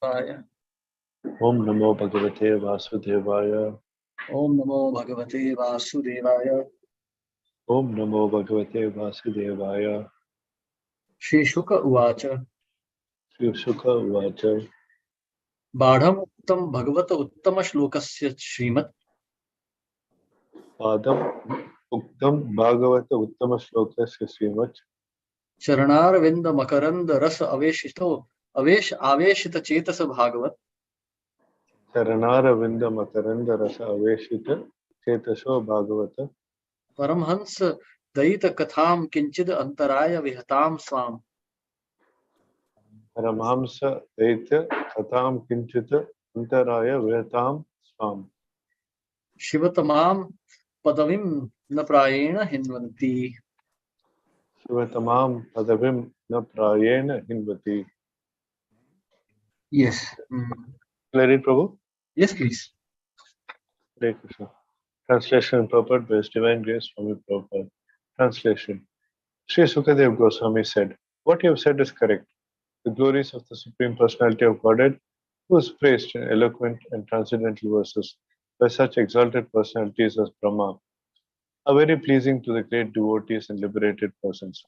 वाय। Om Namo Bhagavate Vasudevaya. ओम नमो भगवते वासुदेवाय। Om Namo Bhagavate Vasudevaya. Shri शुक उवाच। Shri Sukha Uvacha. बाढ़म उत्तम भगवत उत्तम श्लोकस्य श्रीमत् Padam Uktam Bhagavata Uttama Shlokasya Srimad चरणारविंद मकरंद रस अवेशितो अवेश आवेशित Chetas Bhagavat Charanara Vinda Makaranda Rasa Aveshita Chetaso Bhagavata Paramhans दयित कथाम किंचिद अंतराय विहताम स्वाम Paramhamsa Daitya Katham Kinchita Antaraya Vetam Swam शिवतमाम पदवीं न प्रायेण हिन्वन्ति। Shivatamam Padavim Na Prayena Hinvati. Yes. Clear it, Prabhu? Yes please. Hare Krishna. Translation and purport by His Divine Grace Swami Prabhupada. Translation. Sri Sukadev Goswami said, "What you have said is correct. The glories of the Supreme Personality of Godhead, who is praised in eloquent and transcendental verses by such exalted personalities as Brahma, are very pleasing to the great devotees and liberated persons.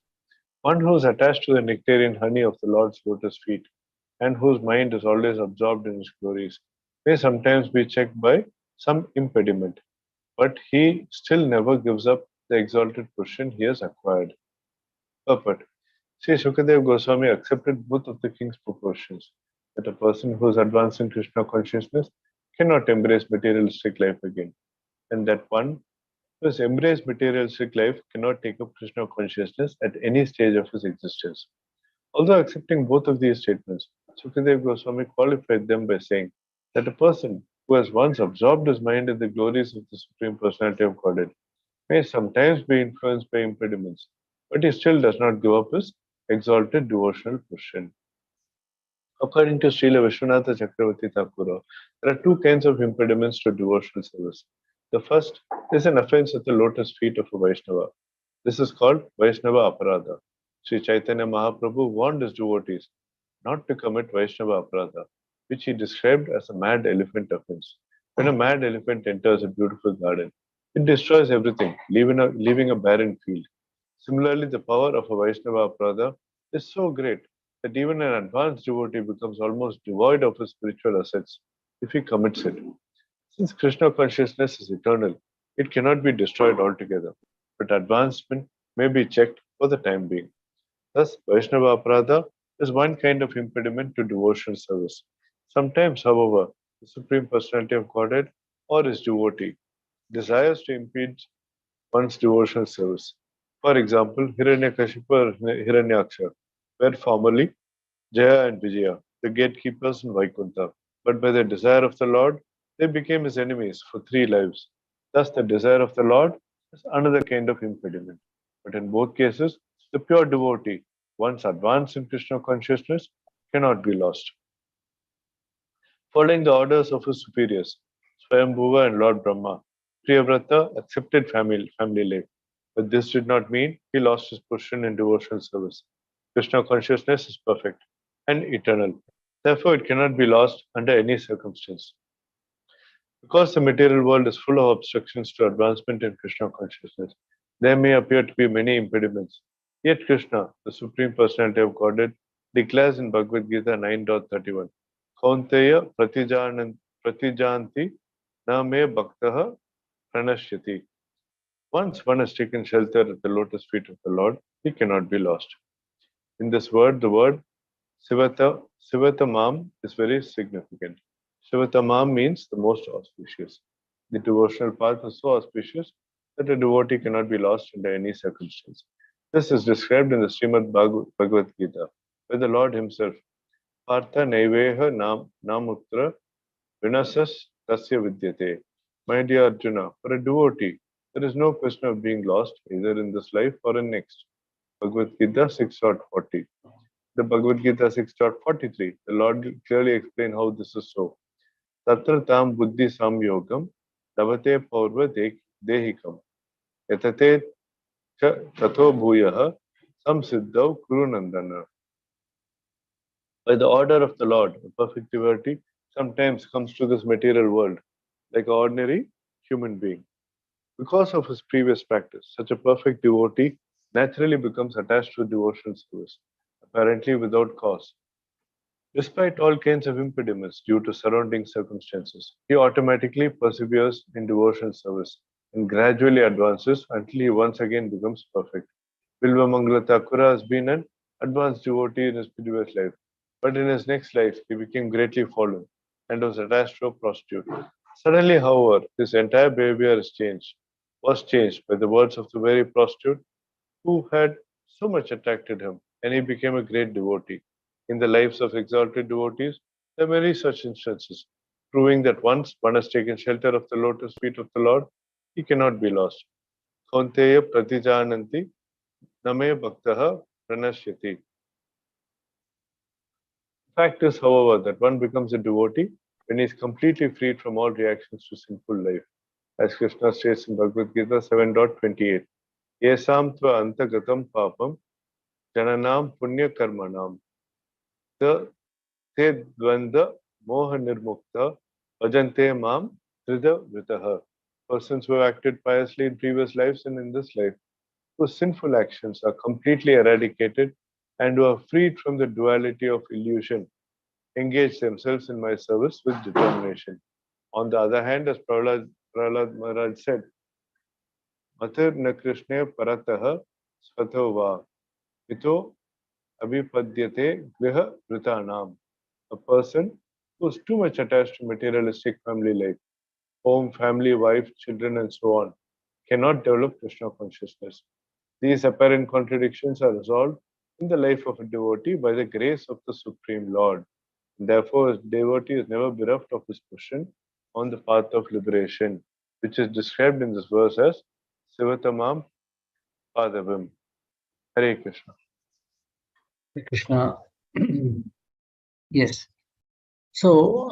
One who is attached to the nectarian honey of the Lord's lotus feet and whose mind is always absorbed in his glories may sometimes be checked by some impediment, but he still never gives up the exalted position he has acquired." Purport. Sri Sukadev Goswami accepted both of the king's propositions, that a person who is advancing Krishna consciousness cannot embrace materialistic life again, and that one who has embraced materialistic life cannot take up Krishna consciousness at any stage of his existence. Although accepting both of these statements, Sukadev Goswami qualified them by saying that a person who has once absorbed his mind in the glories of the Supreme Personality of Godhead may sometimes be influenced by impediments, but he still does not give up his exalted devotional position. According to Srila Vishwanatha Chakravarti Thakura, there are two kinds of impediments to devotional service. The first is an offense at the lotus feet of a Vaishnava. This is called Vaishnava Aparadha. Sri Chaitanya Mahaprabhu warned his devotees not to commit Vaishnava Aparadha, which he described as a mad elephant offense. When a mad elephant enters a beautiful garden, it destroys everything, leaving a barren field. Similarly, the power of a Vaishnava Aparadha is so great that even an advanced devotee becomes almost devoid of his spiritual assets if he commits it. Since Krishna consciousness is eternal, it cannot be destroyed altogether, but advancement may be checked for the time being. Thus, Vaishnava Aparadha is one kind of impediment to devotional service. Sometimes, however, the Supreme Personality of Godhead or his devotee desires to impede one's devotional service. For example, Hiranyakashipu or Hiranyaksha were formerly Jaya and Vijaya, the gatekeepers in Vaikuntha, but by the desire of the Lord, they became his enemies for 3 lives. Thus, the desire of the Lord is another kind of impediment. But in both cases, the pure devotee, once advanced in Krishna consciousness, cannot be lost. Following the orders of his superiors, Swayambhuva and Lord Brahma, Priyavrata accepted family life. But this did not mean he lost his position in devotional service. Krishna consciousness is perfect and eternal. Therefore, it cannot be lost under any circumstance. Because the material world is full of obstructions to advancement in Krishna consciousness, there may appear to be many impediments. Yet Krishna, the Supreme Personality of Godhead, declares in Bhagavad Gita 9.31, Kaunteya pratijanti na me bhaktaha pranashyati. Once one has taken shelter at the lotus feet of the Lord, he cannot be lost. In this word, the word Sivatamam is very significant. Sivatamam means the most auspicious. The devotional path is so auspicious that a devotee cannot be lost under any circumstance. This is described in the Srimad Bhagavad Gita, where the Lord Himself, Partha Naiveha Namutra Vinasas Tasya Vidyate. My dear Arjuna, for a devotee, there is no question of being lost either in this life or in next. Bhagavad Gita 6.40. The Bhagavad Gita 6.43, the Lord clearly explained how this is so. Tatra tam buddhi samyogam davate paurva dehikam yatate cha tatho bhuyaha samsiddhav kuru nandana. By the order of the Lord, a perfect devotee sometimes comes to this material world like an ordinary human being. Because of his previous practice, such a perfect devotee naturally becomes attached to devotional service, apparently without cause. Despite all kinds of impediments due to surrounding circumstances, he automatically perseveres in devotional service and gradually advances until he once again becomes perfect. Bilvamangala Thakura has been an advanced devotee in his previous life, but in his next life he became greatly fallen and was attached to a prostitute. Suddenly, however, his entire behavior was changed by the words of the very prostitute who had so much attracted him, and he became a great devotee. In the lives of exalted devotees, there are many such instances, proving that once one has taken shelter of the lotus feet of the Lord, he cannot be lost. Kaunteya pratijananti name bhaktaha pranashyati. Fact is, however, that one becomes a devotee when he is completely freed from all reactions to sinful life, as Krishna states in Bhagavad Gita 7.28. Yesam tva antagatam papam jananam punya karmanam te dvanda moha nirmukta bhajante mam trida vritaha. Persons who have acted piously in previous lives and in this life, whose sinful actions are completely eradicated and who are freed from the duality of illusion, engage themselves in my service with determination. On the other hand, as Prahlad Maharaj said, Mathir na Krishna parataha svatho va ito abhipadyate griha vritanam. A person who is too much attached to materialistic family life, home, family, wife, children, and so on, cannot develop Krishna consciousness. These apparent contradictions are resolved in the life of a devotee by the grace of the Supreme Lord. Therefore, a devotee is never bereft of his position on the path of liberation, which is described in this verse as Sivatamam Padavim. Hare Krishna. Hare Krishna. Yes. So,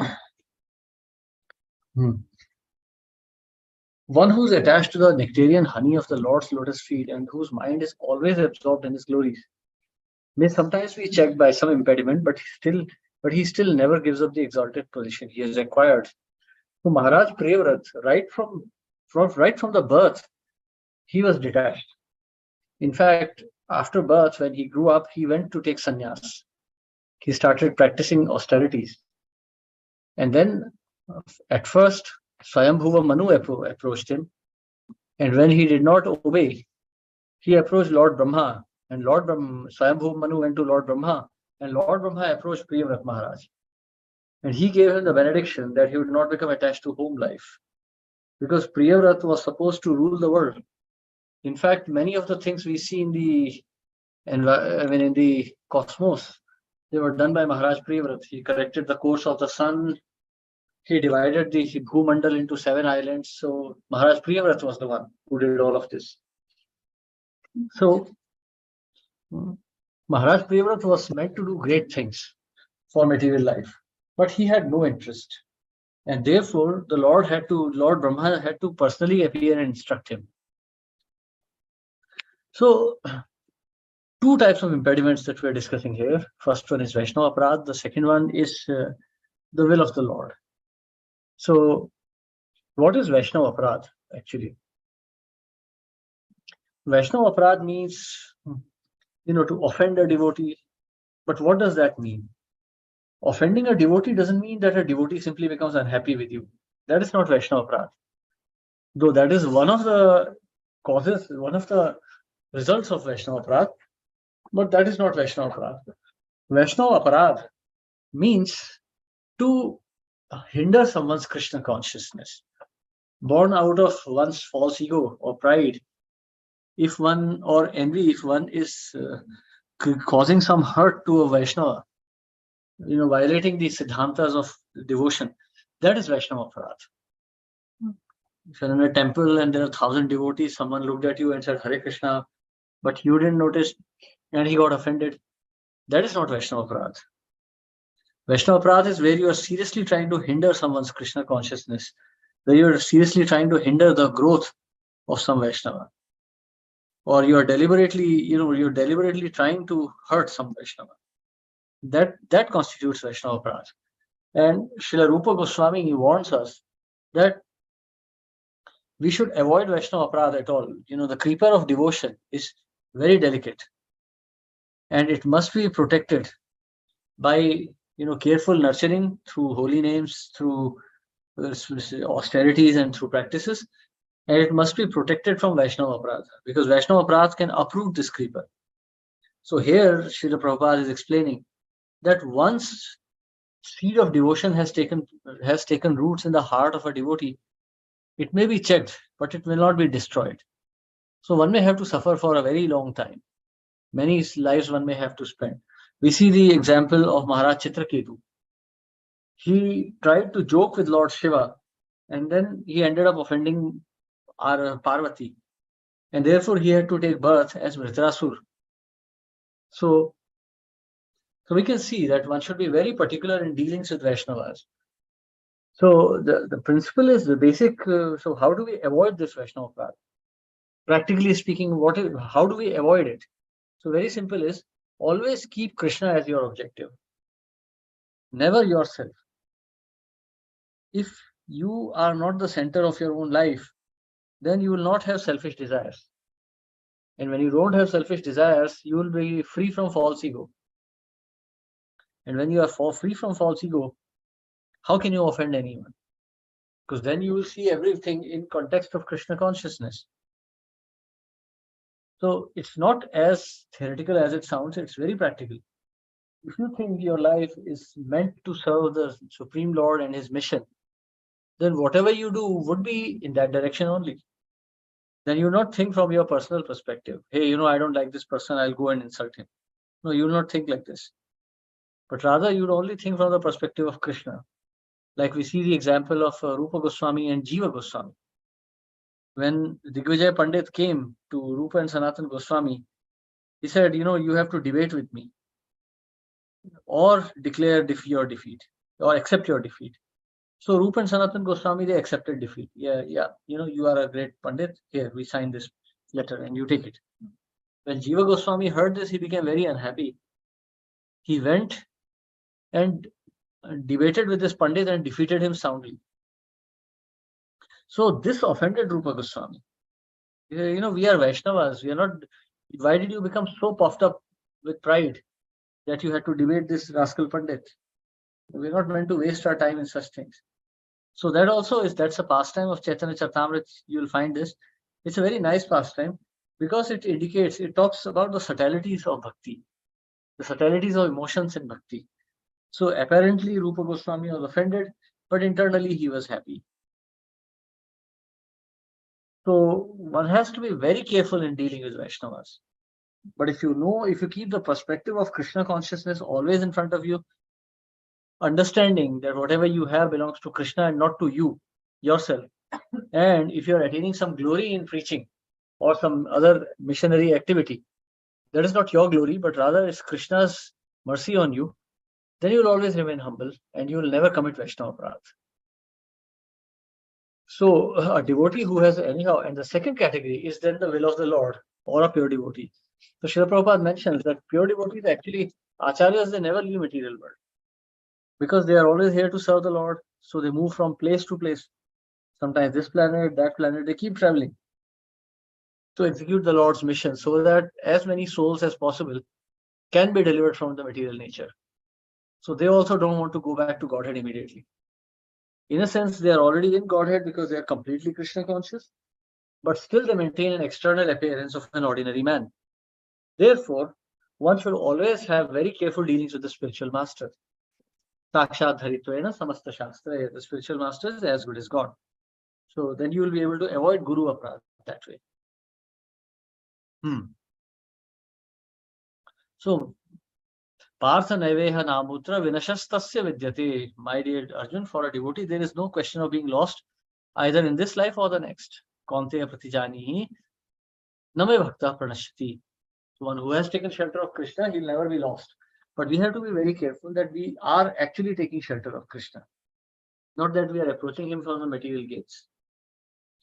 one who is attached to the nectarian honey of the Lord's lotus feet and whose mind is always absorbed in his glories may sometimes be checked by some impediment, but he still never gives up the exalted position he has acquired. So Maharaj Priyavrat, right from the birth, he was detached. In fact, after birth, when he grew up, he went to take sannyas. He started practicing austerities. And then, at first, Swayambhuva Manu approached him. And when he did not obey, he approached Lord Brahma. And Swayambhuva Manu went to Lord Brahma. And Lord Brahma approached Priyavrat Maharaj. And he gave him the benediction that he would not become attached to home life. Because Priyavrat was supposed to rule the world. In fact, many of the things we see in the cosmos, they were done by Maharaj Priyavrat. He corrected the course of the sun. He divided the Bhumandal into 7 islands. So Maharaj Priyavrat was the one who did all of this. So Maharaj Priyavrat was meant to do great things for material life, but he had no interest. And therefore, Lord Brahma had to personally appear and instruct him. So, 2 types of impediments that we're discussing here. First one is Vaishnava Aparadh. The second one is the will of the Lord. So, what is Vaishnava Aparadh actually? Vaishnava Aparadh means, to offend a devotee. But what does that mean? Offending a devotee doesn't mean that a devotee simply becomes unhappy with you. That is not Vaishnava Aparadh. Though that is one of the causes, one of the results of Vaishnava Aparadh, but that is not Vaishnava Aparadh. Vaishnava Aparadh means to hinder someone's Krishna consciousness, born out of one's false ego or pride. If one is causing some hurt to a Vaishnava, violating the Siddhantas of devotion, that is Vaishnava Aparadh. If you're in a temple and there are 1,000 devotees, someone looked at you and said Hare Krishna, but you didn't notice and he got offended, that is not Vaishnava Aparadh. Vaishnava Aparadh is where you are seriously trying to hinder someone's Krishna consciousness, where you are seriously trying to hinder the growth of some Vaishnava. Or you are deliberately trying to hurt some Vaishnava. that constitutes Vaishnava Aparadha. And Srila Rupa Goswami, he warns us that we should avoid Vaishnava Aparadha at all. The creeper of devotion is very delicate, and it must be protected by careful nurturing through holy names, through austerities, and through practices. And it must be protected from Vaishnava Aparadha, because Vaishnava Aparadha can uproot this creeper. So here Srila Prabhupada is explaining that once seed of devotion has taken roots in the heart of a devotee, it may be checked, but it will not be destroyed. So one may have to suffer for a very long time. Many lives one may have to spend. We see the example of Maharaj Chitraketu. He tried to joke with Lord Shiva, and then he ended up offending our Parvati, and therefore he had to take birth as Vritrasur. So we can see that one should be very particular in dealings with Vaishnavas. So the principle is the basic. So how do we avoid this Vaishnava Aparadha? Practically speaking, how do we avoid it? So very simple is, always keep Krishna as your objective, never yourself. If you are not the center of your own life, then you will not have selfish desires. And when you don't have selfish desires, you will be free from false ego. And when you are free from false ego, how can you offend anyone? Because then you will see everything in context of Krishna consciousness. So it's not as theoretical as it sounds, it's very practical. If you think your life is meant to serve the Supreme Lord and his mission, then whatever you do would be in that direction only. Then you will not think from your personal perspective. Hey, I don't like this person, I'll go and insult him. No, you will not think like this. But rather, you will only think from the perspective of Krishna. Like we see the example of Rupa Goswami and Jiva Goswami. When Digvijay Pandit came to Rupa and Sanatan Goswami, he said, you have to debate with me, or declare your defeat, or accept your defeat. So Rupa and Sanatan Goswami, they accepted defeat. Yeah, you are a great Pandit. Here, we sign this letter and you take it. When Jiva Goswami heard this, he became very unhappy. He went and debated with this Pandit and defeated him soundly. So this offended Rupa Goswami. We are Vaishnavas. We are not. Why did you become so puffed up with pride that you had to debate this rascal Pandit? We're not meant to waste our time in such things. So that's a pastime of Chaitanya Charitamrita. You'll find this. It's a very nice pastime because it talks about the subtleties of bhakti, the subtleties of emotions in bhakti. So apparently Rupa Goswami was offended, but internally he was happy. So one has to be very careful in dealing with Vaishnavas. But if you keep the perspective of Krishna consciousness always in front of you, understanding that whatever you have belongs to Krishna and not to you, yourself. And if you're attaining some glory in preaching or some other missionary activity, that is not your glory, but rather it's Krishna's mercy on you, then you'll always remain humble and you'll never commit Vaishnava Aparadha. So a devotee who has anyhow, and the second category is then the will of the Lord or a pure devotee. So Srila Prabhupada mentions that pure devotees, actually, acharyas, they never leave material world because they are always here to serve the Lord. So they move from place to place. Sometimes this planet, that planet, they keep traveling to execute the Lord's mission so that as many souls as possible can be delivered from the material nature. So they also don't want to go back to Godhead immediately. In a sense, they are already in Godhead because they are completely Krishna conscious, but still they maintain an external appearance of an ordinary man. Therefore, one should always have very careful dealings with the spiritual master. Sakshat Dharitvena Samasta Shastra, the spiritual master is as good as God. So then you will be able to avoid Guru Aparadha that way. So, Partha Naiveha Namutra Vinashastasya Vidyate. My dear Arjun, for a devotee, there is no question of being lost either in this life or the next. Kaunteya Pratijanihi Name Bhakta Pranashati. One who has taken shelter of Krishna, he'll never be lost. But we have to be very careful that we are actually taking shelter of Krishna, not that we are approaching him from the material gates.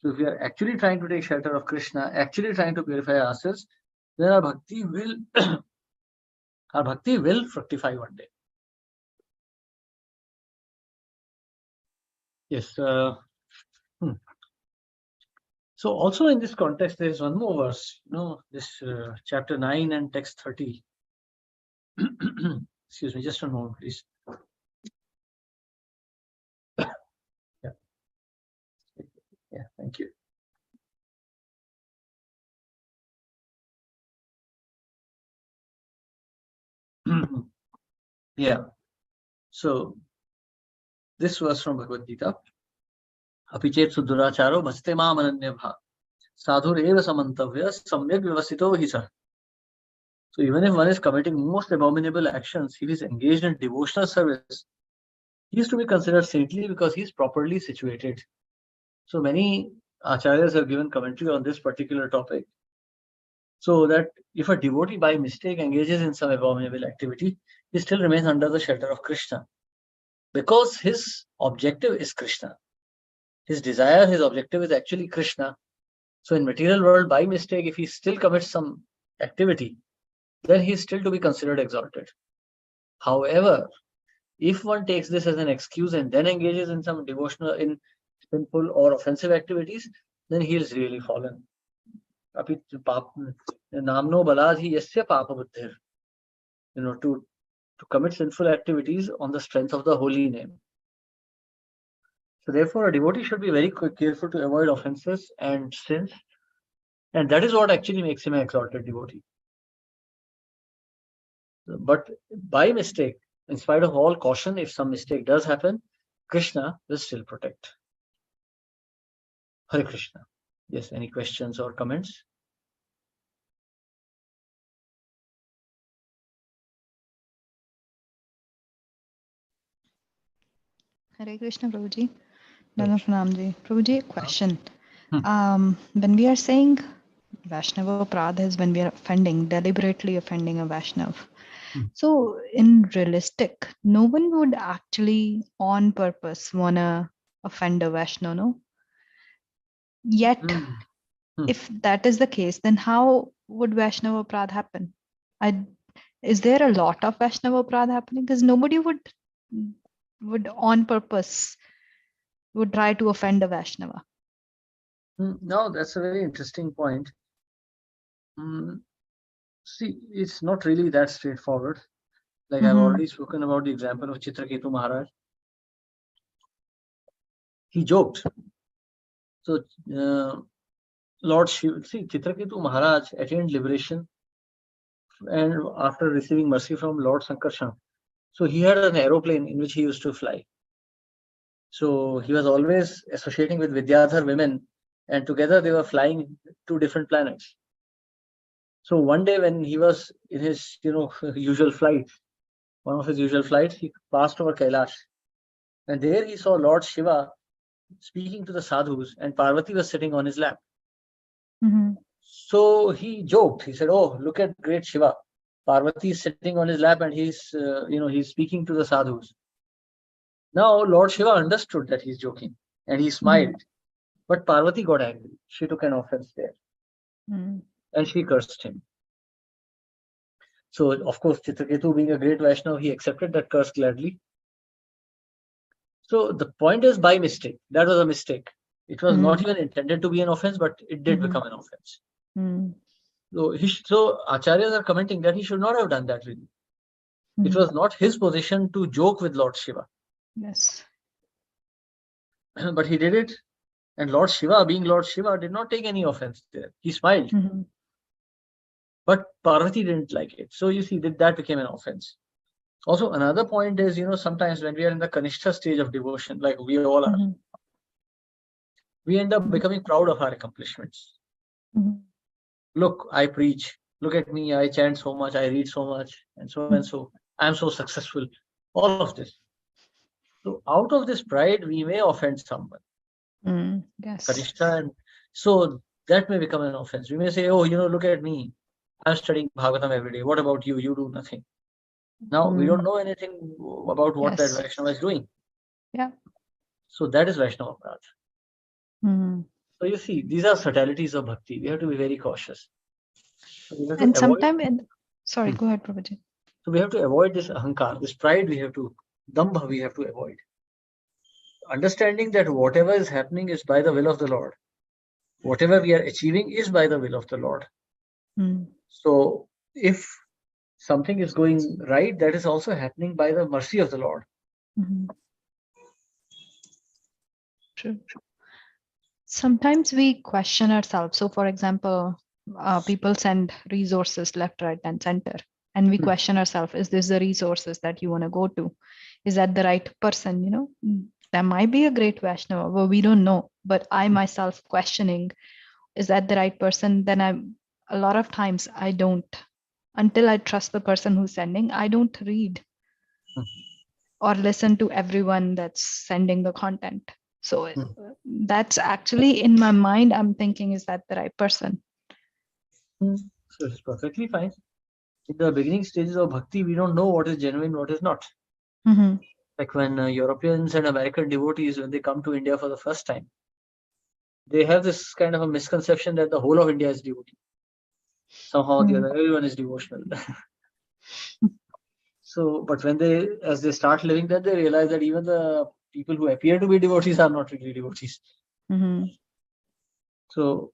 So if we are actually trying to take shelter of Krishna, actually trying to purify ourselves, then our bhakti will our bhakti will fructify one day. Yes. So also in this context, there is one more verse, this chapter 9 and text 30. Excuse me, just a moment, please. Yeah, thank you. Yeah. So this verse from Bhagavad Gita. Apichet suduracharo bhaste maam ananya bha. Sadhur eva samantavya samyak vyavasito hi sa. So even if one is committing most abominable actions, if he is engaged in devotional service, he is to be considered saintly because he is properly situated. So many acharyas have given commentary on this particular topic. So that if a devotee by mistake engages in some abominable activity, he still remains under the shelter of Krishna. Because his objective is Krishna. His desire, his objective is actually Krishna. So in material world, by mistake, if he still commits some activity, then he is still to be considered exalted. However, if one takes this as an excuse and then engages in some devotional, in sinful or offensive activities, then he is really fallen. Namno baladhi yasya papa buddhir. To commit sinful activities on the strength of the holy name. So therefore, a devotee should be very careful to avoid offenses and sins. And that is what actually makes him an exalted devotee. But by mistake, in spite of all caution, if some mistake does happen, Krishna will still protect. Hare Krishna. Yes, any questions or comments? Hare Krishna, Prabhuji. Pranam, Prabhuji, question. When we are saying Vaishnava Pradha is when we are deliberately offending a Vaishnav. So in realistic, no one would actually on purpose want to offend a Vaishnava, no? Yet, if that is the case, then how would Vaishnava Pradha happen? Is there a lot of Vaishnava Pradha happening? Because nobody would on purpose would try to offend a Vaishnava. No, that's a very interesting point. See, it's not really that straightforward. Like I've already spoken about the example of Chitraketu Maharaj. He joked. So Lord Shiva, see, Chitraketu Maharaj attained liberation and after receiving mercy from Lord Sankarshan. So he had an aeroplane in which he used to fly. So he was always associating with Vidyadhar women, and together they were flying to different planets. So one day when he was in his usual flight, one of his usual flights, he passed over Kailash, and there he saw Lord Shiva speaking to the sadhus, and Parvati was sitting on his lap. So he joked. He said, "Oh, look at great Shiva. Parvati is sitting on his lap, and he's speaking to the sadhus." Now Lord Shiva understood that he's joking, and he smiled. But Parvati got angry. She took an offense there, and she cursed him. So of course, Chitraketu, being a great Vaishnava, he accepted that curse gladly. So the point is, by mistake. That was a mistake. It was not even intended to be an offense, but it did become an offense. So acharyas are commenting that he should not have done that really. It was not his position to joke with Lord Shiva. Yes. But he did it, and Lord Shiva, being Lord Shiva, did not take any offense there. He smiled. But Parvati didn't like it. So you see, that became an offense. Also, another point is, sometimes when we are in the Kanishta stage of devotion, like we all are, we end up becoming proud of our accomplishments. Look, I preach. Look at me. I chant so much. I read so much. And so and so. I'm so successful. All of this. So out of this pride, we may offend someone. Yes. Kanishta, and so that may become an offense. We may say, "Oh, look at me. I'm studying Bhagavatam every day. What about you? You do nothing." Now, we don't know anything about what that Vaishnava is doing. Yeah. So that is Vaishnava Pradha. So you see, these are subtleties of bhakti. We have to be very cautious. So and sometimes, sorry, go ahead, Prabhuji. So we have to avoid this ahankar, this pride dambha we have to avoid. Understanding that whatever is happening is by the will of the Lord. Whatever we are achieving is by the will of the Lord. So if something is going right, that is also happening by the mercy of the Lord. True. Sometimes we question ourselves. So, for example, people send resources left, right, and center, and we question ourselves: is this the resources that you want to go to? Is that the right person? You know, there might be a great Vaishnava, but we don't know. But I myself questioning, is that the right person? Then a lot of times I don't, until I trust the person who's sending, I don't read or listen to everyone that's sending the content. So that's actually in my mind, I'm thinking, is that the right person? So it's perfectly fine. In the beginning stages of bhakti, we don't know what is genuine, what is not. Like when Europeans and American devotees, when they come to India for the first time, they have this kind of a misconception that the whole of India is devotee. Somehow or the other, everyone is devotional. So, but as they start living that, they realize that even the people who appear to be devotees are not really devotees. So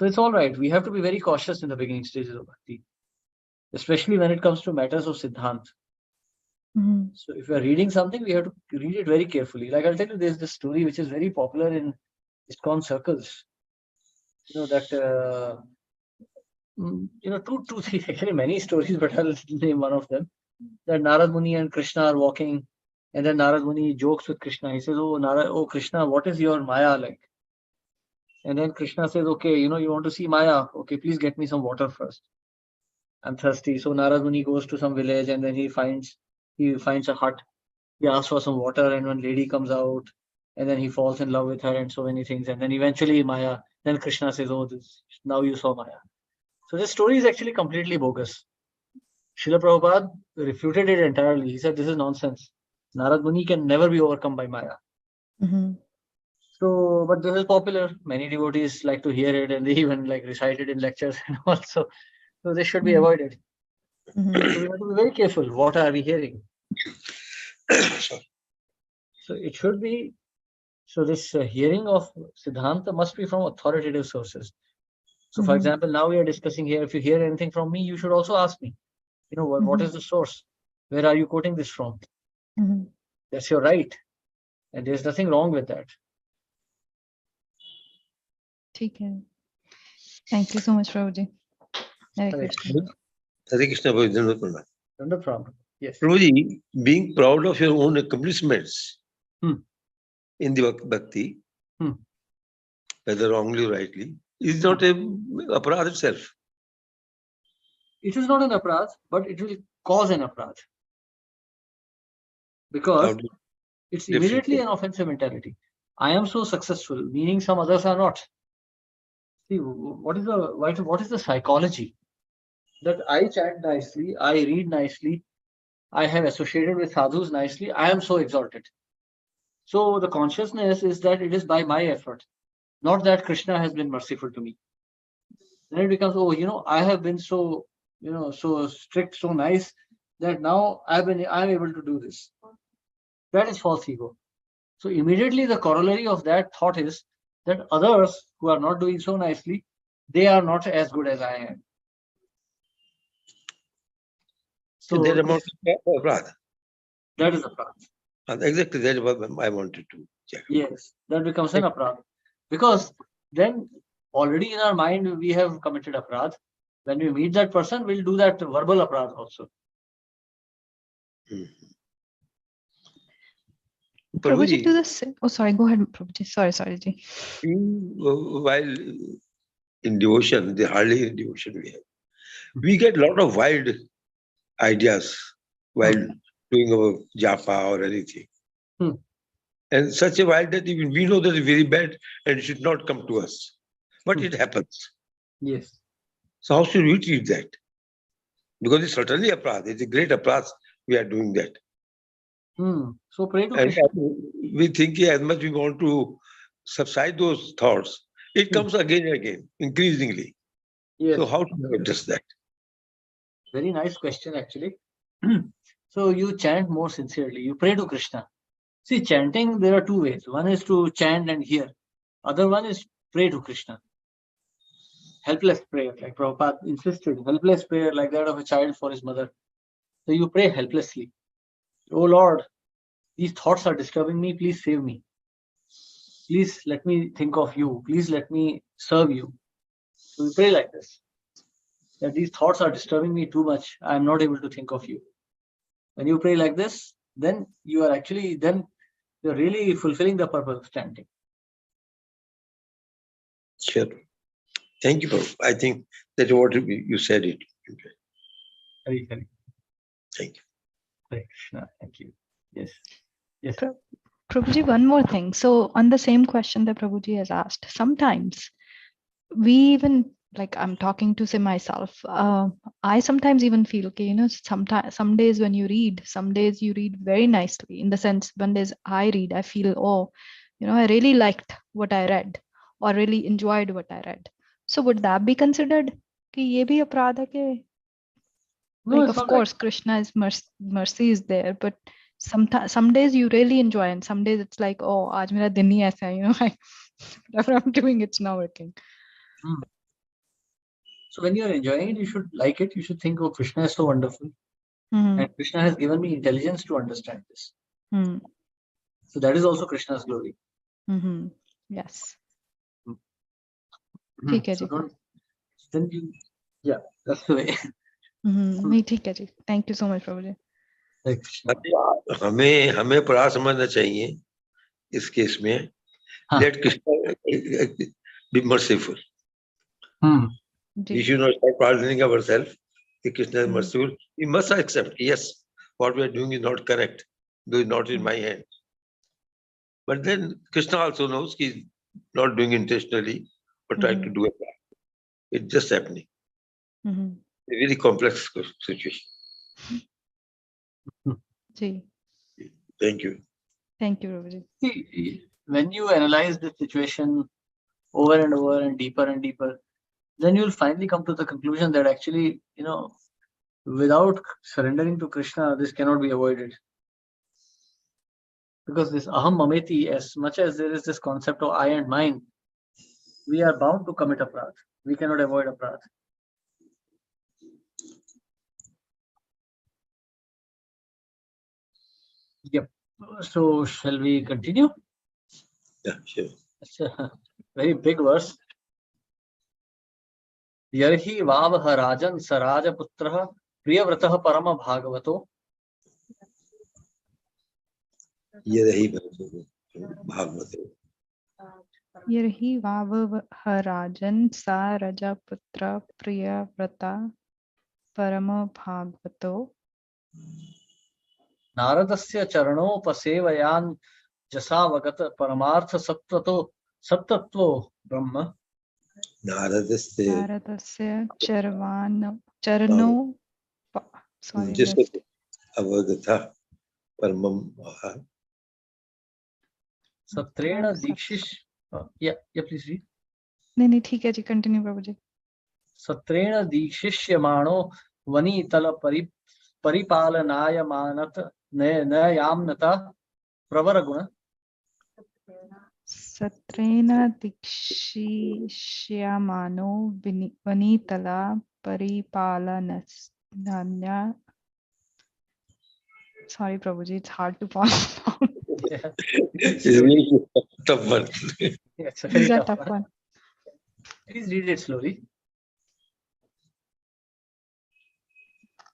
it's all right. We have to be very cautious in the beginning stages of bhakti, especially when it comes to matters of Siddhant. So if we are reading something, we have to read it very carefully. Like I'll tell you, there's this story which is very popular in ISKCON circles. You know that two, three, actually many stories, but I'll name one of them. That Narad Muni and Krishna are walking, and then Narad Muni jokes with Krishna. He says, "Oh Krishna, what is your Maya like?" And then Krishna says, "Okay, you want to see Maya? Okay, please get me some water first. I'm thirsty." So Narad Muni goes to some village, and then he finds a hut. He asks for some water, and one lady comes out, and then he falls in love with her, and so many things. And then eventually Maya. Then Krishna says, "Oh, now you saw Maya." So this story is actually completely bogus. Srila Prabhupada refuted it entirely. He said, "This is nonsense. Narad Muni can never be overcome by Maya." So, but this is popular. Many devotees like to hear it, and they even recite it in lectures and also. So this should be avoided. So we have to be very careful. What are we hearing? So it should be. So this hearing of Siddhanta must be from authoritative sources. So, for example, now we are discussing here. If you hear anything from me, you should also ask me. What is the source? Where are you quoting this from? That's your right, and there's nothing wrong with that. Okay. Thank you so much, Prabhuji. Hare Krishna. Hare Krishna, Prabhuji. No problem. Yes. Prabhuji, being proud of your own accomplishments in the bhakti, whether wrongly or rightly, is not a aparadh itself. It is not an aparadh, but it will cause an aparadh. Because it's immediately an offensive mentality. I am so successful, meaning some others are not. See, what is the psychology? That I chant nicely, I read nicely, I have associated with sadhus nicely, I am so exalted. So the consciousness is that it is by my effort, not that Krishna has been merciful to me. Then it becomes, I have been so, so strict, so nice, that now I'm able to do this. That is false ego. So immediately the corollary of that thought is that others who are not doing so nicely, they are not as good as I am. So that amount of aparadh. That is aparadh. Exactly, that is what I wanted to check. Yes, that becomes an aparadh. Because then already in our mind we have committed aparadh. When we meet that person, we'll do that verbal aparadh also. Prabhuji, do this. Oh, sorry. Go ahead, Prabhuji. Sorry, Ji. While in devotion, hardly in devotion we get a lot of wild ideas while doing our japa or anything. And such a wild that even we know that is very bad and it should not come to us. But it happens. Yes. So how should we treat that? Because it's certainly aparadh. It's a great aparadh we are doing that. So pray to and Krishna. We think as much we want to subside those thoughts, it comes again and again, increasingly. Yes. So how to address that? Very nice question, actually. So you chant more sincerely. You pray to Krishna. See, chanting, there are two ways. One is to chant and hear. Other one is pray to Krishna. Helpless prayer, like Prabhupada insisted. Helpless prayer, like that of a child for his mother. So you pray helplessly. Oh Lord, these thoughts are disturbing me. Please save me. Please let me think of you. Please let me serve you. So we pray like this. That these thoughts are disturbing me too much. I am not able to think of you. When you pray like this, then you are actually, then you're really fulfilling the purpose of chanting. Sure. Thank you, Prabhu. I think that's what you said it. Hari, Hari. Thank you. Hare Krishna. Thank you. Yes. Yes. Prabhuji, one more thing. So on the same question that Prabhuji has asked, sometimes we even, like I'm talking to say myself, I sometimes even feel, okay, you know, sometimes some days when you read, some days you read very nicely. In the sense, one days I read, I feel, oh, you know, I really liked what I read or really enjoyed what I read. So would that be considered कि ये भी अपराध है कि, No, like it's of not course Krishna is mercy is there, but some days you really enjoy and some days it's like, oh, आज मेरा दिन ही ऐसा है, you know, whatever I'm doing, it's not working. So when you are enjoying it, you should like it. You should think, oh, Krishna is so wonderful. Mhm. And Krishna has given me intelligence to understand this. Mhm. So that is also Krishna's glory. Mhm. Yes. Hmm. ठीक है So ji. don't, then you, yeah, that's the way. नहीं ठीक है जी. Thank you so much Prabhu ji. Hare Krishna. हमें प्रयास समझना चाहिए इस केस में. हाँ. Let Krishna be merciful. Hmm. We ji. should not start pardoning ourselves. If Krishna is Hmm. merciful, we must accept. Yes, what we are doing is not correct. Though it's not in my hand. But then Krishna also knows he's not doing intentionally or trying to do it. It's just happening. Mhm. A very complex situation. Ji. Thank you. Thank you Prabhu ji. See, when you analyze the situation over and over and deeper, then you'll finally come to the conclusion that actually, you know, without surrendering to Krishna, this cannot be avoided. Because this aham mameti, as much as there is this concept of I and mine, we are bound to commit aparadh. We cannot avoid aparadh. Yep. So shall we continue? Yeah, sure. It's a very big verse. Yarhi vavah rajan saraja putrah priyavratah parama bhagavato. ये रही भागवत. यर्हि वावः राजन् सा रजपुत्र प्रियव्रता परम भागवतो. नारदस्य चरणोपसेवयान् जसावगत परमार्थ सत्तत्वो ब्रह्म. नारदस्य चरणो sorry जिसको अवगता परमं सत्रेण दीक्षिष. Yeah, please read. नहीं ठीक है जी, कंटिन्यू प्रभु जी. सत्रेण दीक्षिष्यमाणो वनीतल परिपालनाय मानत नयाम्नता प्रवर गुण. सत्रेण दीक्षिष्यमानो वनीतला परिपालनाय. Sorry Prabhu ji, it's hard to follow. Yeah. It's really tough one. It's a very It's a tough one. one. Please read it slowly.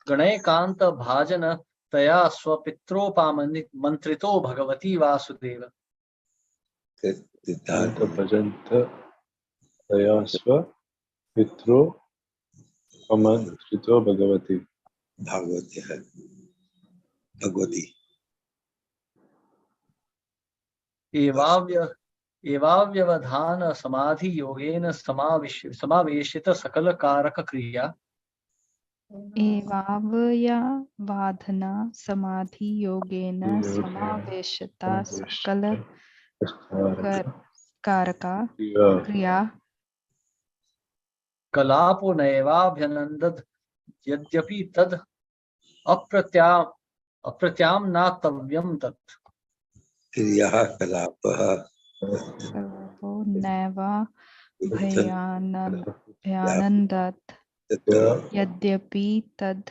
गणैकांत भाजन तया स्वपित्रोपामन्त्रितो भगवती वासुदेव. सिद्धार्थ भजन्त तया स्व पित्रो आमन्त्रितो भगवती. भागवती है भगवती. एवाव्यवधान समाधि योगेन समावेशित सकल कारक क्रिया. एवावयवाधना समाधि योगेन समावेशिता सकल कारका क्रिया. कलापो नैवाभ्यनंदद यद्यपि तद अप्रत्याम्नातव्यं तत्. Kriyaha kalapah सर्वो नैव भयानन्दात् tato यद्यपि तद्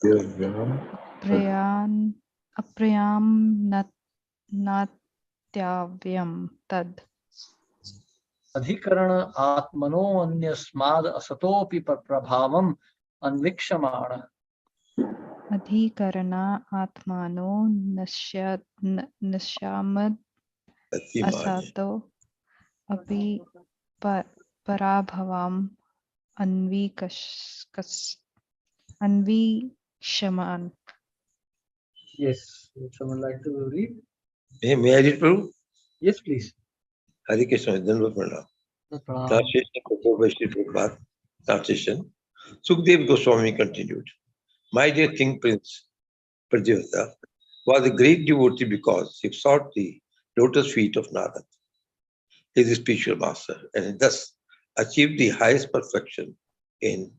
Yavyam अप्रियाम्नात्यव्यं तद् अधिकरण आत्मनो अन्यस्माद् असतोऽपि प्रभावम् अन्वीक्षमाण. अधिकरणा आत्मानो नश्यामद् tatimani. असतो अपि पराभवम् अन्वीक्षमान्. Yes. Would someone like to read? May I read, Prabhu? Yes, please. Hare Krishna, Dandavat Pranam. Translation Prabhu by Sri Prabhupada. Translation. Sukdev Goswami continued. My dear King Prince Pradyota was a great devotee because he sought the lotus feet of Narad, his spiritual master, and thus achieved the highest perfection in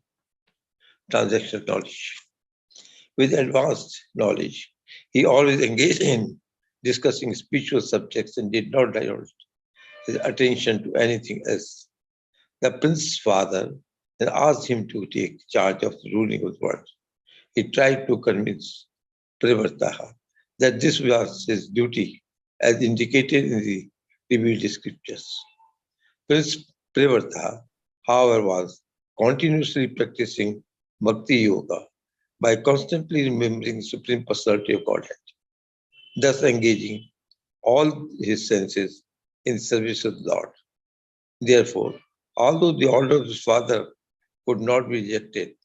transactional knowledge. With advanced knowledge, he always engaged in discussing spiritual subjects and did not divert his attention to anything else. The prince's father then asked him to take charge of the ruling of the world. He tried to convince Privartaha that this was his duty as indicated in the revealed scriptures. Prince Privartaha, however, was continuously practicing Bhakti Yoga by constantly remembering the Supreme Personality of Godhead, thus engaging all his senses in service of the Lord. Therefore, although the order of his father could not be rejected,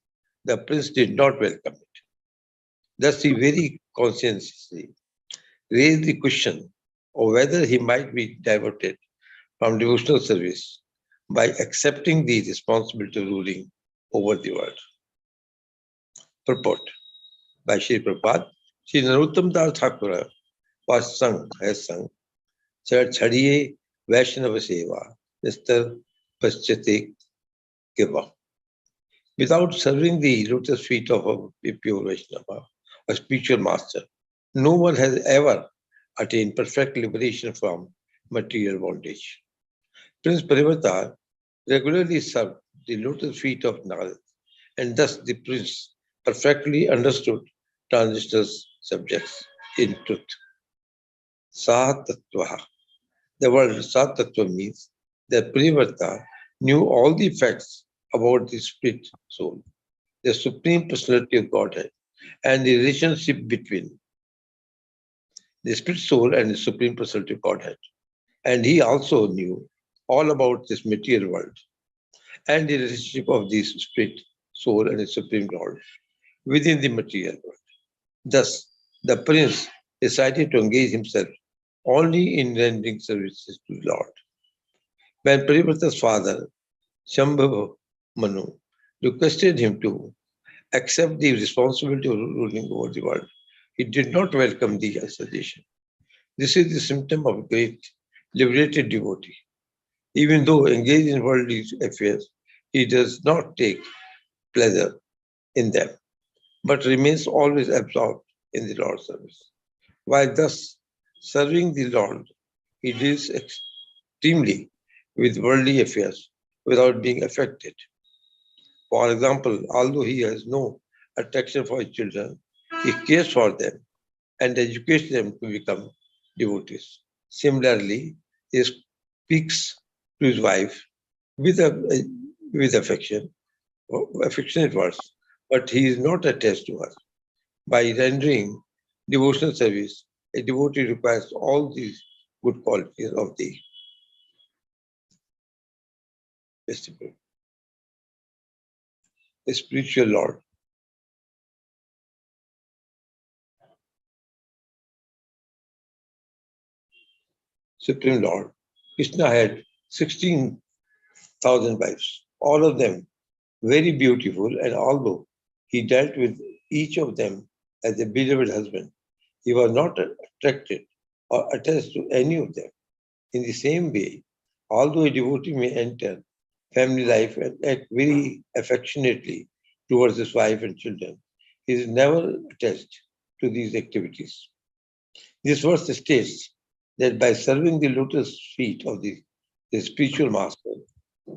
the prince did not welcome it. Thus, he very conscientiously raised the question of whether he might be diverted from devotional service by accepting the responsibility of ruling over the world. Purport by Sri Prabhupada, Sri Narottam Das Thakur has sung, Chadiye Vaishnava Seva, Mr. Paschate Kiva. Without serving the lotus feet of a pure Vaishnava, a spiritual master, no one has ever attained perfect liberation from material bondage. Prince Parivarta regularly served the lotus feet of Narad, and thus the prince perfectly understood transitional subjects in truth. Sahatattva. The word Sahatattva means that Parivarta knew all the facts about the split soul, the supreme personality of Godhead, and the relationship between the split soul and the supreme personality of Godhead. And he also knew all about this material world and the relationship of this split soul and the supreme Lord within the material world. Thus, the prince decided to engage himself only in rendering services to the Lord. When Parivarta's father, Shambhava Manu, requested him to accept the responsibility of ruling over the world, he did not welcome the suggestion. This is the symptom of a great liberated devotee. Even though engaged in worldly affairs, he does not take pleasure in them, but remains always absorbed in the Lord's service. While thus serving the Lord, he deals extremely with worldly affairs without being affected. For example, although he has no attraction for his children, he cares for them and educates them to become devotees. Similarly, he speaks to his wife with affectionate words, but he is not attached to her. By rendering devotional service, a devotee requires all these good qualities of the spiritual Lord. Supreme Lord. Krishna had 16,000 wives, all of them very beautiful, and although he dealt with each of them as a beloved husband, he was not attracted or attached to any of them. In the same way, although a devotee may enter family life and act very affectionately towards his wife and children. He is never attached to these activities. This verse states that by serving the lotus feet of the spiritual master,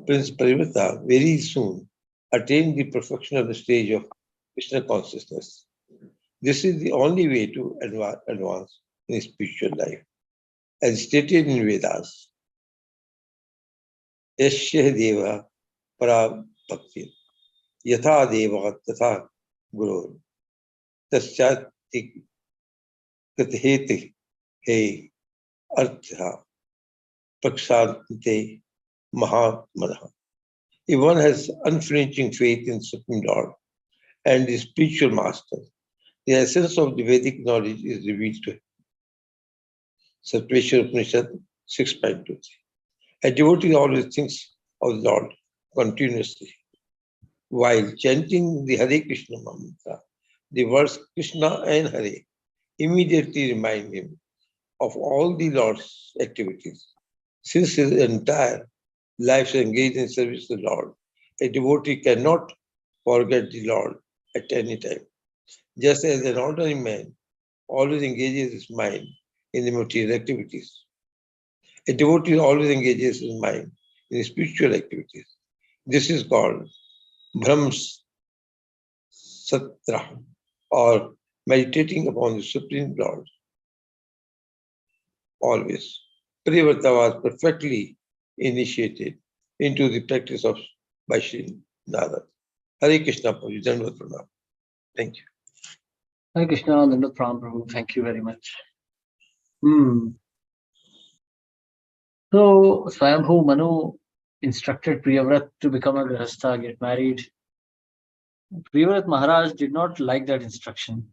Prince Parivrata very soon attained the perfection of the stage of Krishna consciousness. This is the only way to advance in spiritual life. As stated in Vedas, Yashya Deva Para Bhakti Yatha Deva Tatha Guru Tasyati Katheti He Artha Prakshante Mahatmana. If one has unflinching faith in Supreme Lord and the spiritual master, the essence of the Vedic knowledge is revealed to him. Satveshwar Upanishad 6.23. A devotee always thinks of the Lord continuously. While chanting the Hare Krishna mantra, the words Krishna and Hare immediately remind him of all the Lord's activities. Since his entire life is engaged in service to the Lord, a devotee cannot forget the Lord at any time. Just as an ordinary man always engages his mind in the material activities, a devotee always engages his mind in spiritual activities. This is called Brahms Satra, or meditating upon the Supreme Lord. Always. Parivrata was perfectly initiated into the practice of by Sri Narad. Hare Krishna Prabhu, Dandavat Pranam. Thank you. Hare Krishna, Dandavat Pranam Prabhu. Thank you very much. So Swayambhu Manu instructed Priyavrat to become a Grihastha, get married. Priyavrat Maharaj did not like that instruction.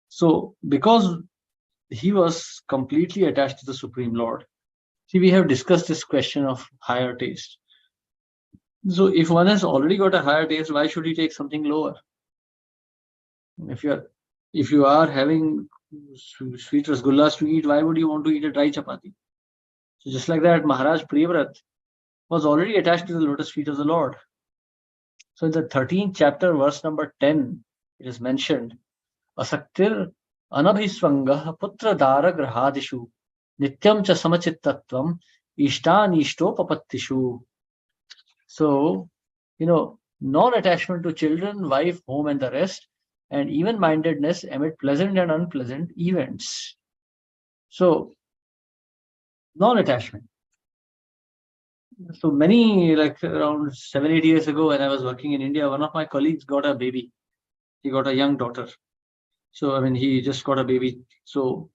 So because he was completely attached to the Supreme Lord. See, we have discussed this question of higher taste. So if one has already got a higher taste, why should he take something lower? If you are having sweet rasgullas to eat, why would you want to eat a dry chapati? So just like that, Maharaj Priyavrat was already attached to the lotus feet of the Lord. So in the 13th chapter, verse number 10, it is mentioned, Asaktir Anabhiswangah Putra Dara Grahadishu Nityam cha Samachitatvam Ishtanishto Papattishu. So, non-attachment to children, wife, home, and the rest, and even-mindedness amid pleasant and unpleasant events. So, non-attachment. So many, like around 7-8 years ago when I was working in India, one of my colleagues got a baby. He got a young daughter. So, he just got a baby. So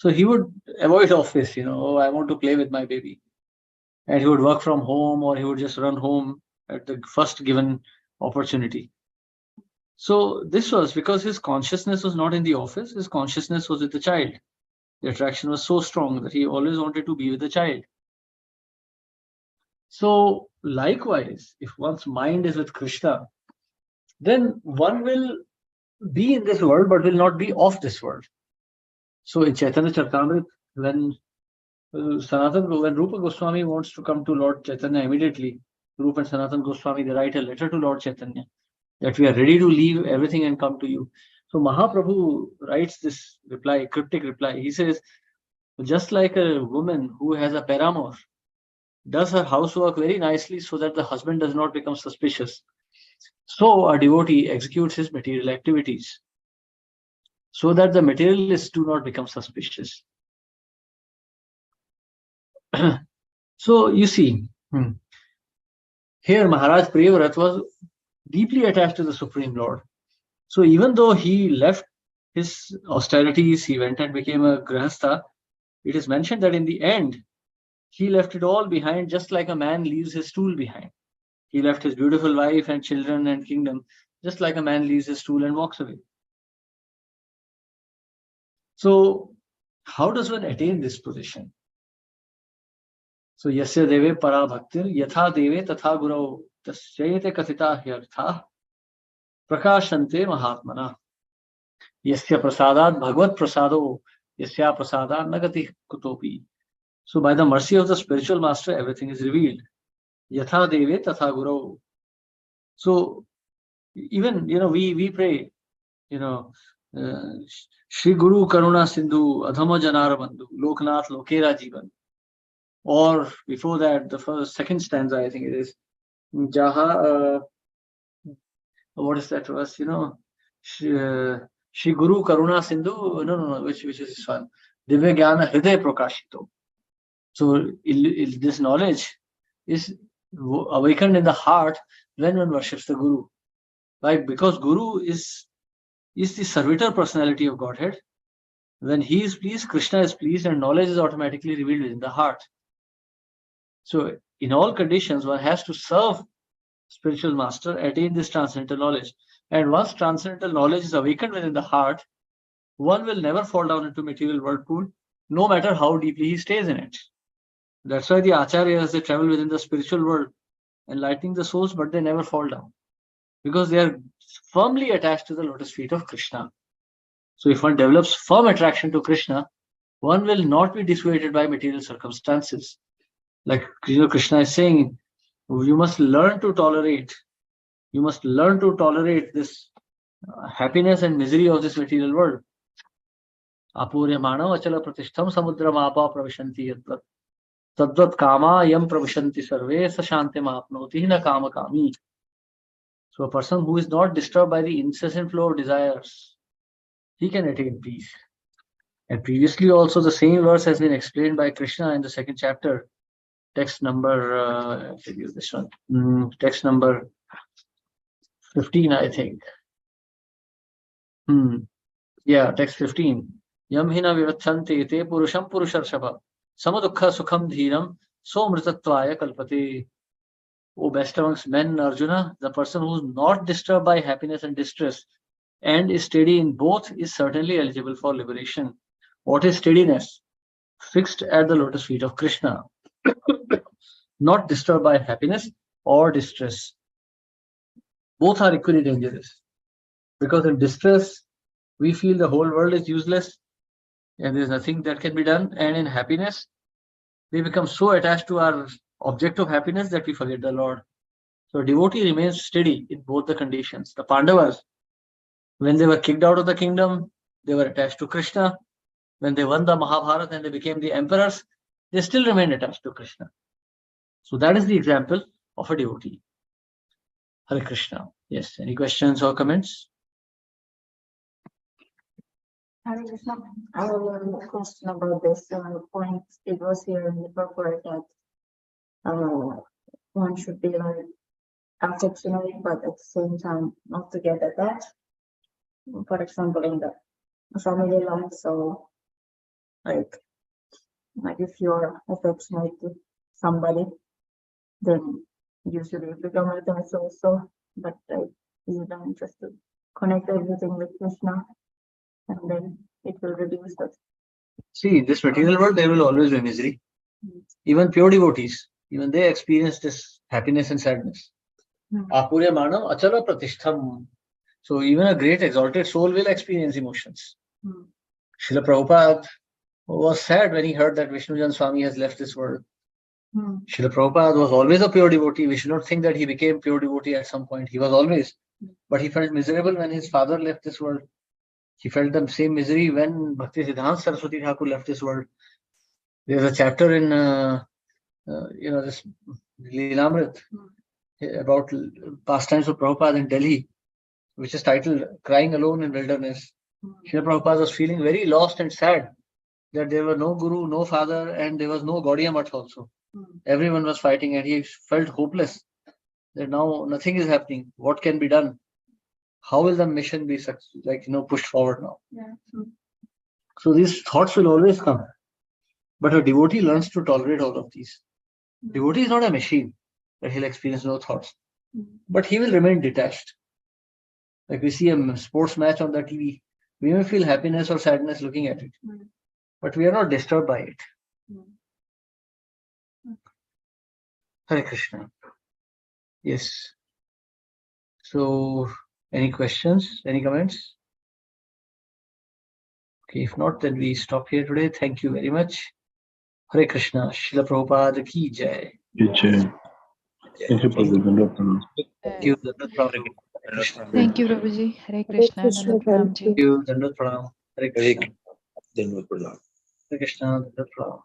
he would avoid office, oh, I want to play with my baby. And he would work from home, or he would just run home at the first given opportunity. So this was because his consciousness was not in the office, his consciousness was with the child. The attraction was so strong that he always wanted to be with the child. So likewise, if one's mind is with Krishna, then one will be in this world but will not be of this world. So in Chaitanya Charitamrita, when Rupa Goswami wants to come to Lord Chaitanya immediately, Rupa and Sanatana Goswami, they write a letter to Lord Chaitanya that we are ready to leave everything and come to you. So Mahaprabhu writes this reply, cryptic reply. He says, just like a woman who has a paramour does her housework very nicely so that the husband does not become suspicious, so a devotee executes his material activities so that the materialists do not become suspicious. So you see, here Maharaj Priyavrat was deeply attached to the Supreme Lord. So even though he left his austerities, he went and became a Grihastha, it is mentioned that in the end, he left it all behind, just like a man leaves his stool behind. He left his beautiful wife and children and kingdom, just like a man leaves his stool and walks away. So how does one attain this position? So Yasya Deve Para Bhaktir Yatha Deve Tatha Gurau Tasyayate Kathita Hyartha Prakashante Mahatmana Yasya Prasadat Bhagavad Prasado Yasya Prasadat Nagati Kutopi. So by the mercy of the spiritual master, everything is revealed. Yatha Deve Tatha Gurau. So even, we pray, Shri Guru Karuna Sindhu Adhama Janara Bandhu Loknath Lokera Jivan. Or before that, the second stanza, I think it is, Jaha, what is that verse? Shri Guru Karuna Sindhu, no, which is this one? Divya Jnana Hriday Prakashito. So this knowledge is awakened in the heart when one worships the Guru. Right? Because Guru is the servitor personality of Godhead. When he is pleased, Krishna is pleased, and knowledge is automatically revealed within the heart. So in all conditions, one has to serve spiritual master, attain this transcendental knowledge. And once transcendental knowledge is awakened within the heart, one will never fall down into material whirlpool, no matter how deeply he stays in it. That's why the acharyas, they travel within the spiritual world, enlightening the souls, but they never fall down, because they are firmly attached to the lotus feet of Krishna. So if one develops firm attraction to Krishna, one will not be dissuaded by material circumstances. Like Krishna is saying, you must learn to tolerate. You must learn to tolerate this happiness and misery of this material world. Apurya manav achala pratishtham samudram apa pravishanti yatvat. Tadvat kama yam pravishanti sarve sa shantim apnoti na kama kami. So a person who is not disturbed by the incessant flow of desires, he can attain peace. And previously also the same verse has been explained by Krishna in the second chapter. Text number, this one. Text number 15, I think. Yeah, text 15. Yam hina vivatthante te purusham purusharshava samadukha sukham dhiram so mritatvaya kalpate. O best amongst men, Arjuna, the person who is not disturbed by happiness and distress and is steady in both is certainly eligible for liberation. What is steadiness? Fixed at the lotus feet of Krishna. Not disturbed by happiness or distress. Both are equally dangerous. Because in distress, we feel the whole world is useless and there is nothing that can be done. And in happiness, we become so attached to our object of happiness that we forget the Lord. So a devotee remains steady in both the conditions. The Pandavas, when they were kicked out of the kingdom, they were attached to Krishna. When they won the Mahabharata and they became the emperors, they still remained attached to Krishna. So that is the example of a devotee. Hare Krishna. Yes, any questions or comments? Hare Krishna. I have a question about this point. It was here in the purport that one should be like affectionate, but at the same time not to get attached. For example, in the family life, so like if you're affectionate to somebody, then usually you become attached also. But you don't just to connect everything with Krishna, and then it will reduce that. See, in this material world, there will always be misery. Even pure devotees, even they experience this happiness and sadness. Apurya manav achala pratishtham. So even a great exalted soul will experience emotions. Srila Prabhupada was sad when he heard that Vishnujan Swami has left this world. Srila Prabhupada was always a pure devotee. We should not think that he became pure devotee at some point. He was always. But he felt miserable when his father left this world. He felt the same misery when Bhakti Siddhanta Saraswati Thakur left this world. There's a chapter in, this Leelamrit about pastimes of Prabhupada in Delhi, which is titled Crying Alone in Wilderness. Srila Prabhupada was feeling very lost and sad that there were no Guru, no Father, and there was no Gaudiya Math also. Everyone was fighting and he felt hopeless that now nothing is happening. What can be done? How will the mission be pushed forward now? So these thoughts will always come. But a devotee learns to tolerate all of these. Devotee is not a machine that he'll experience no thoughts. But he will remain detached. Like we see a sports match on the TV, we may feel happiness or sadness looking at it. But we are not disturbed by it. Hare Krishna. Yes. So, any questions? Any comments? Okay, if not, then we stop here today. Thank you very much. Hare Krishna. Srila Prabhupada ki jai. Thank you, Prabhupada. Thank you. Krishna. Thank you, Prabhuji. Hare Krishna. Krishna, Dandavat Pranam thank ji. you. Thank you. Dandavat Pranam. Hare Hare Krishna. Then we pranam. Hare Krishna. Dandavat Pranam.